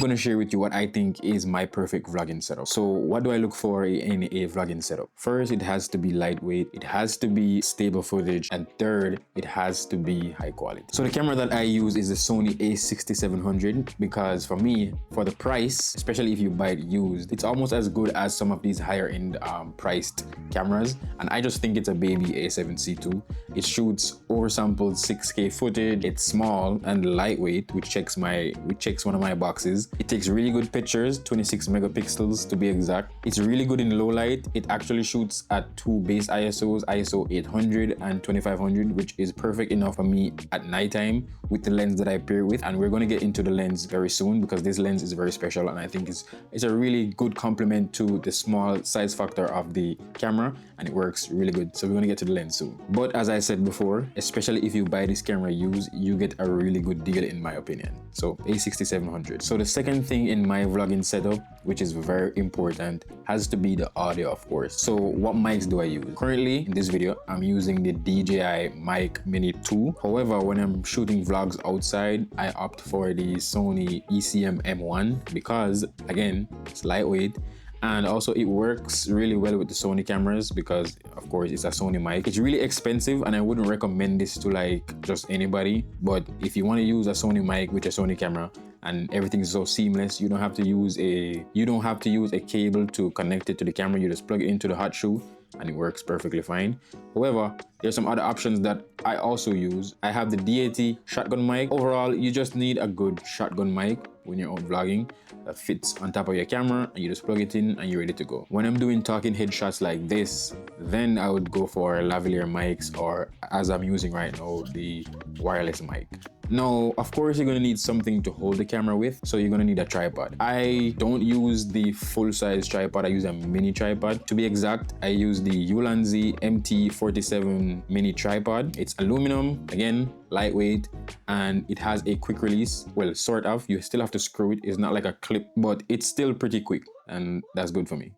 going to share with you what I think is my perfect vlogging setup. So what do I look for in a vlogging setup? First, it has to be lightweight, it has to be stable footage, and third, it has to be high quality. So the camera that I use is the Sony A6700 because for me, for the price, especially if you buy it used, it's almost as good as some of these higher end priced cameras, and I just think it's a baby A7C II. It shoots oversampled 6K footage, it's small and lightweight, which checks one of my boxes. It takes really good pictures, 26 megapixels to be exact. It's really good in low light. It actually shoots at 2 base ISOs, ISO 800 and 2500, which is perfect enough for me at nighttime with the lens that I pair with. And we're going to get into the lens very soon because this lens is very special, and I think it's a really good complement to the small size factor of the camera, and it works really good. So we're going to get to the lens soon. But as I said before, especially if you buy this camera used, you get a really good deal in my opinion. So A6700. So the second thing in my vlogging setup, which is very important, has to be the audio, of course. So what mics do I use? Currently in this video, I'm using the DJI Mic Mini 2. However, when I'm shooting vlogs outside, I opt for the Sony ECM M1 because again, it's lightweight. And also it works really well with the Sony cameras because of course it's a Sony mic. It's really expensive and I wouldn't recommend this to like just anybody. But if you want to use a Sony mic with a Sony camera and everything is so seamless, you don't have to use a cable to connect it to the camera. You just plug it into the hot shoe and it works perfectly fine. However, there's some other options that I also use. I have the DAT shotgun mic. Overall, you just need a good shotgun mic when you're out vlogging that fits on top of your camera, and you just plug it in and you're ready to go. When I'm doing talking head shots like this, then I would go for lavalier mics, or as I'm using right now, the wireless mic. Now, of course, you're gonna need something to hold the camera with, so you're gonna need a tripod. I don't use the full-size tripod, I use a mini tripod. To be exact, I use the Ulanzi MT47 mini tripod. It's aluminum, again, lightweight, and it has a quick release. Well, sort of, you still have to screw it. It's not like a clip, but it's still pretty quick, and that's good for me.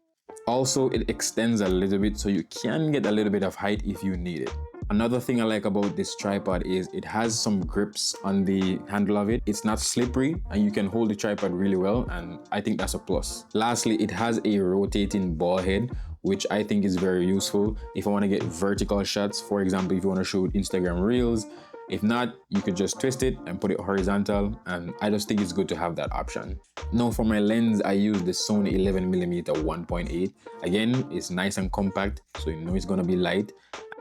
Also, it extends a little bit, so you can get a little bit of height if you need it. Another thing I like about this tripod is it has some grips on the handle of it. It's not slippery and you can hold the tripod really well, and I think that's a plus. Lastly, it has a rotating ball head, which I think is very useful if I want to get vertical shots. For example, if you want to shoot Instagram Reels. If not, you could just twist it and put it horizontal, and I just think it's good to have that option. Now for my lens, I use the Sony 11mm 1.8. Again, it's nice and compact, so you know it's gonna be light.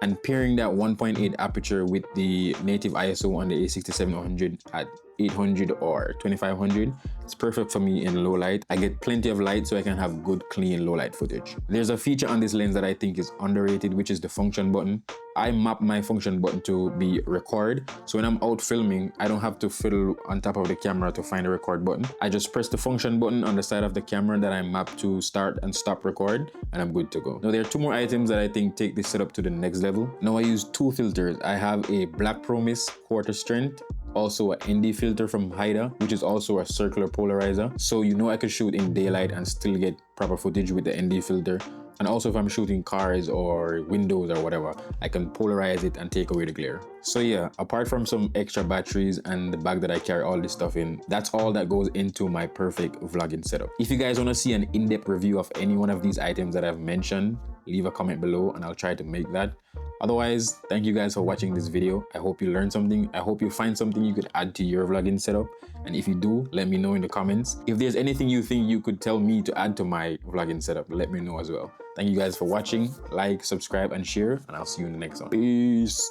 And pairing that 1.8 aperture with the native ISO on the A6700 at 800 or 2500, it's perfect for me in low light. I get plenty of light so I can have good clean low light footage. There's a feature on this lens that I think is underrated, which is the function button. I map my function button to be record, so when I'm out filming, I don't have to fiddle on top of the camera to find the record button. I just press the function button on the side of the camera that I map to start and stop record, and I'm good to go. Now there are two more items that I think take this setup to the next level. Now I use two filters. I have a Black Promise quarter strength, also a ND filter from Haida, which is also a circular polarizer. So you know I could shoot in daylight and still get proper footage with the ND filter. And also if I'm shooting cars or windows or whatever, I can polarize it and take away the glare. So yeah, apart from some extra batteries and the bag that I carry all this stuff in, that's all that goes into my perfect vlogging setup. If you guys want to see an in-depth review of any one of these items that I've mentioned, leave a comment below and I'll try to make that. Otherwise, thank you guys for watching this video. I hope you learned something. I hope you find something you could add to your vlogging setup. And if you do, let me know in the comments. If there's anything you think you could tell me to add to my vlogging setup, let me know as well. Thank you guys for watching. Like, subscribe, and share, and I'll see you in the next one. Peace.